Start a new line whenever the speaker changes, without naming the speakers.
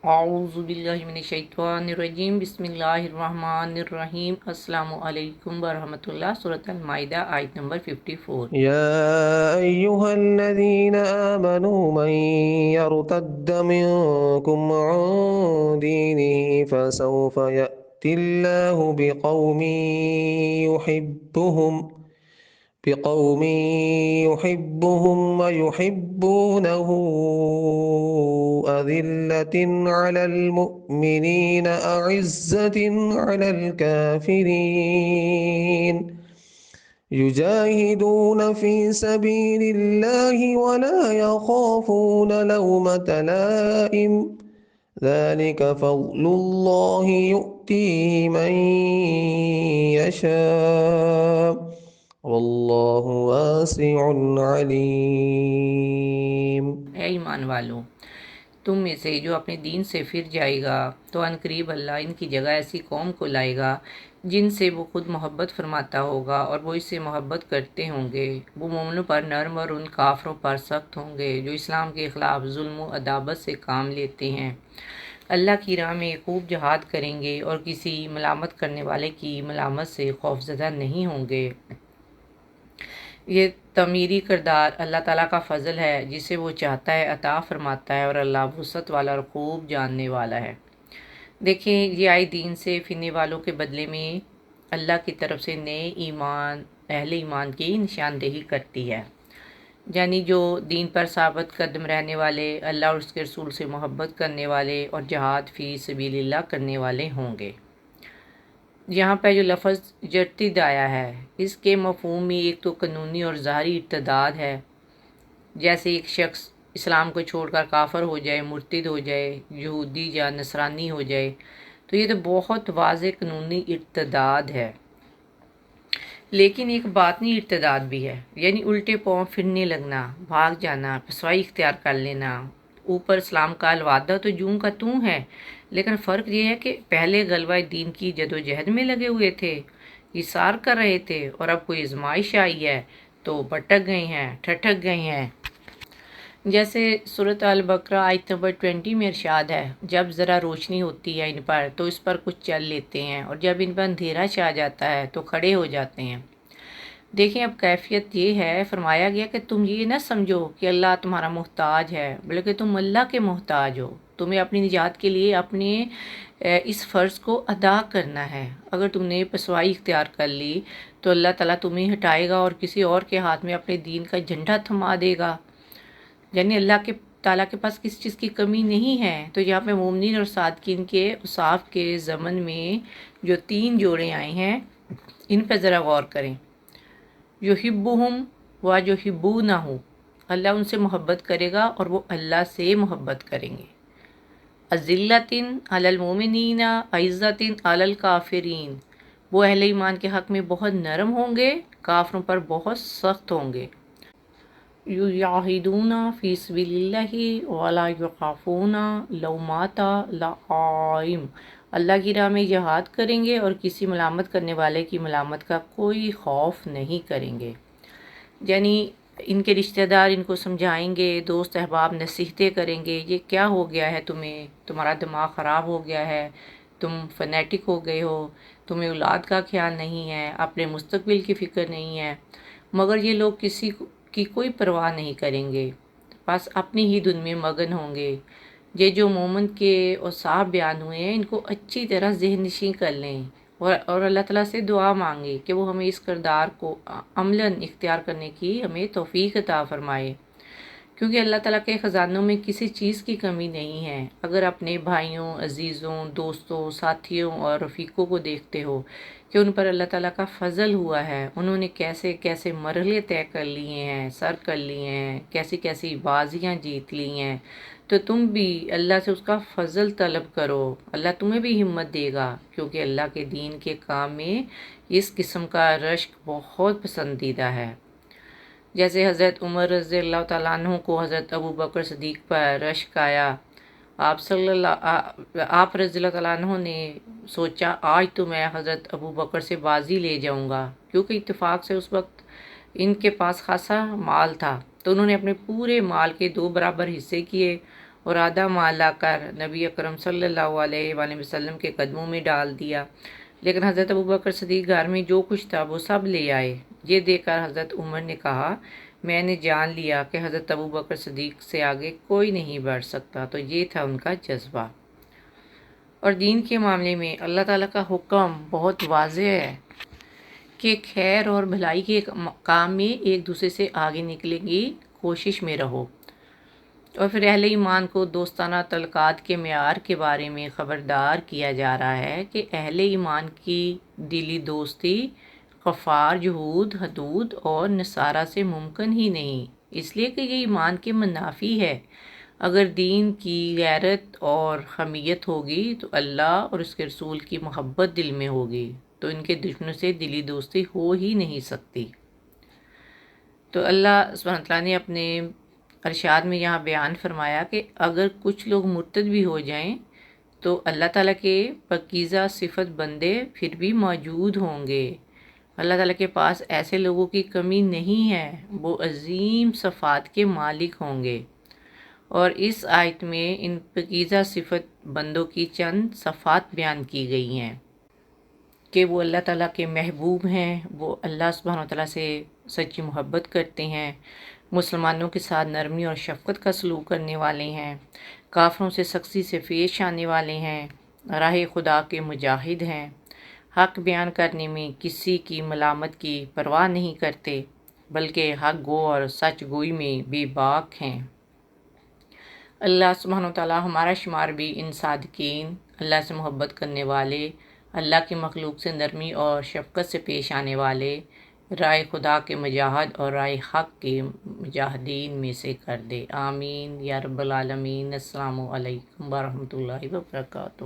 اعوذ باللہ من الشیطان الرجیم بسم اللہ الرحمن الرحیم السلام علیکم ورحمۃ اللہ سورۃ المائدہ آیت نمبر 54۔
يا أيها الذين آمنوا من يرتد منكم عن دينه فسوف يأتي الله بقوم يحبهم ويحبونه أذلة على المؤمنين أعزة على الكافرين يجاهدون في سبيل الله ولا يخافون لومة لائم ذلك فضل الله يؤتيه من يشاء والله واسع عليم۔
اے ایمان والو، تم میں سے جو اپنے دین سے پھر جائے گا تو ان قریب اللہ ان کی جگہ ایسی قوم کو لائے گا جن سے وہ خود محبت فرماتا ہوگا اور وہ اس سے محبت کرتے ہوں گے۔ وہ مومنوں پر نرم اور ان کافروں پر سخت ہوں گے جو اسلام کے خلاف ظلم و عداوت سے کام لیتے ہیں۔ اللہ کی راہ میں خوب جہاد کریں گے اور کسی ملامت کرنے والے کی ملامت سے خوفزدہ نہیں ہوں گے۔ یہ تعمیری کردار اللہ تعالیٰ کا فضل ہے، جسے وہ چاہتا ہے عطا فرماتا ہے، اور اللہ وسعت والا اور خوب جاننے والا ہے۔ دیکھیں، یہ آئے دین سے پھرنے والوں کے بدلے میں اللہ کی طرف سے نئے اہل ایمان کی نشاندہی کرتی ہے، یعنی جو دین پر ثابت قدم رہنے والے، اللہ اور اس کے رسول سے محبت کرنے والے اور جہاد فی سبیل اللہ کرنے والے ہوں گے۔ یہاں پہ جو لفظ جرتد آیا ہے، اس کے مفہوم میں ایک تو قانونی اور ظاہری ارتداد ہے، جیسے ایک شخص اسلام کو چھوڑ کر کافر ہو جائے، مرتد ہو جائے، یہودی یا نصرانی ہو جائے، تو یہ تو بہت واضح قانونی ارتداد ہے۔ لیکن ایک باطنی ارتداد بھی ہے، یعنی الٹے پاؤں پھرنے لگنا، بھاگ جانا، پسوائی اختیار کر لینا۔ اوپر اسلام کا الوعدہ تو جوں کا توں ہے، لیکن فرق یہ ہے کہ پہلے غلبہ دین کی جدوجہد میں لگے ہوئے تھے، اصرار کر رہے تھے، اور اب کوئی آزمائش آئی ہے تو بھٹک گئے ہیں، ٹھٹک گئے ہیں۔ جیسے سورۃ البقرہ آیت نمبر 20 میں ارشاد ہے، جب ذرا روشنی ہوتی ہے ان پر تو اس پر کچھ چل لیتے ہیں، اور جب ان پر اندھیرا چھا جاتا ہے تو کھڑے ہو جاتے ہیں۔ دیکھیں، اب کیفیت یہ ہے، فرمایا گیا کہ تم یہ نہ سمجھو کہ اللہ تمہارا محتاج ہے، بلکہ تم اللہ کے محتاج ہو۔ تمہیں اپنی نجات کے لیے اپنے اس فرض کو ادا کرنا ہے۔ اگر تم نے پسوائی اختیار کر لی تو اللہ تعالیٰ تمہیں ہٹائے گا اور کسی اور کے ہاتھ میں اپنے دین کا جھنڈا تھما دے گا۔ یعنی اللہ کے تعالیٰ کے پاس کسی چیز کی کمی نہیں ہے۔ تو یہاں پہ مومنین اور صادقین کے اوصاف کے ضمن میں جو 3 جوڑے آئے ہیں، ان پہ ذرا غور کریں۔ یحبہم و یحبونہ، اللہ ان سے محبت کرے گا اور وہ اللہ سے محبت کریں گے۔ اذلۃ علی المؤمنین عزۃ علی الکافرین، وہ اہل ایمان کے حق میں بہت نرم ہوں گے، کافروں پر بہت سخت ہوں گے۔ یجاہدون فی سبیل اللہ ولا یخافون لومۃ لائم، اللہ کی راہ میں جہاد کریں گے اور کسی ملامت کرنے والے کی ملامت کا کوئی خوف نہیں کریں گے۔ یعنی ان کے رشتہ دار ان کو سمجھائیں گے، دوست احباب نصیحتیں کریں گے، یہ کیا ہو گیا ہے تمہیں، تمہارا دماغ خراب ہو گیا ہے، تم فنیٹک ہو گئے ہو، تمہیں اولاد کا خیال نہیں ہے، اپنے مستقبل کی فکر نہیں ہے۔ مگر یہ لوگ کسی کی کوئی پرواہ نہیں کریں گے، بس اپنی ہی دھن میں مگن ہوں گے۔ یہ جو مومن کے اوصاف بیان ہوئے ہیں، ان کو اچھی طرح ذہن نشین کر لیں، اور اللہ تعالیٰ سے دعا مانگے کہ وہ ہمیں اس کردار کو عملاً اختیار کرنے کی ہمیں توفیق عطا فرمائے، کیونکہ اللہ تعالیٰ کے خزانوں میں کسی چیز کی کمی نہیں ہے۔ اگر اپنے بھائیوں، عزیزوں، دوستوں، ساتھیوں اور رفیقوں کو دیکھتے ہو کہ ان پر اللہ تعالیٰ کا فضل ہوا ہے، انہوں نے کیسے کیسے مرحلے طے کر لیے ہیں، سر کر لیے ہیں، کیسی کیسی بازیاں جیت لی ہیں، تو تم بھی اللہ سے اس کا فضل طلب کرو، اللہ تمہیں بھی ہمت دے گا، کیونکہ اللہ کے دین کے کام میں اس قسم کا رشک بہت پسندیدہ ہے۔ جیسے حضرت عمر رضی اللہ تعالیٰ عنہ کو حضرت ابو بکر صدیق پر رشک آیا، آپ رضی اللہ تعالیٰ عنہ نے سوچا آج تو میں حضرت ابو بکر سے بازی لے جاؤں گا، کیونکہ اتفاق سے اس وقت ان کے پاس خاصا مال تھا، تو انہوں نے اپنے پورے مال کے 2 برابر حصے کیے اور آدھا مال لا کر نبی اکرم صلی اللہ علیہ وآلہ وسلم کے قدموں میں ڈال دیا۔ لیکن حضرت ابوبکر صدیق گھر میں جو کچھ تھا وہ سب لے آئے۔ یہ دیکھ کر حضرت عمر نے کہا میں نے جان لیا کہ حضرت ابوبکر صدیق سے آگے کوئی نہیں بڑھ سکتا۔ تو یہ تھا ان کا جذبہ۔ اور دین کے معاملے میں اللہ تعالیٰ کا حکم بہت واضح ہے کہ خیر اور بھلائی کے کام میں ایک دوسرے سے آگے نکلنے کی کوشش میں رہو۔ اور پھر اہل ایمان کو دوستانہ تعلقات کے معیار کے بارے میں خبردار کیا جا رہا ہے کہ اہل ایمان کی دلی دوستی کفار، یہود، حدود اور نصارہ سے ممکن ہی نہیں، اس لیے کہ یہ ایمان کے منافی ہے۔ اگر دین کی غیرت اور حمیت ہوگی تو اللہ اور اس کے رسول کی محبت دل میں ہوگی، تو ان کے دشمنوں سے دلی دوستی ہو ہی نہیں سکتی۔ تو اللہ سبحانہ تعالیٰ نے اپنے ارشاد میں یہاں بیان فرمایا کہ اگر کچھ لوگ مرتد بھی ہو جائیں تو اللہ تعالیٰ کے پاکیزہ صفت بندے پھر بھی موجود ہوں گے۔ اللہ تعالیٰ کے پاس ایسے لوگوں کی کمی نہیں ہے، وہ عظیم صفات کے مالک ہوں گے۔ اور اس آیت میں ان پاکیزہ صفت بندوں کی چند صفات بیان کی گئی ہیں کہ وہ اللہ تعالیٰ کے محبوب ہیں، وہ اللہ سبحانہ وتعالیٰ سے سچی محبت کرتے ہیں، مسلمانوں کے ساتھ نرمی اور شفقت کا سلوک کرنے والے ہیں، کافروں سے سختی سے پیش آنے والے ہیں، راہ خدا کے مجاہد ہیں، حق بیان کرنے میں کسی کی ملامت کی پرواہ نہیں کرتے، بلکہ حق گو اور سچ گوئی میں بے باک ہیں۔ اللہ سبحانہ وتعالیٰ ہمارا شمار بھی ان صادقین، اللہ سے محبت کرنے والے، اللہ کی مخلوق سے نرمی اور شفقت سے پیش آنے والے، رائے خدا کے مجاہد اور رائے حق کے مجاہدین میں سے کر دے۔ آمین یا رب العالمین۔ السلام علیکم ورحمۃ اللہ وبرکاتہ۔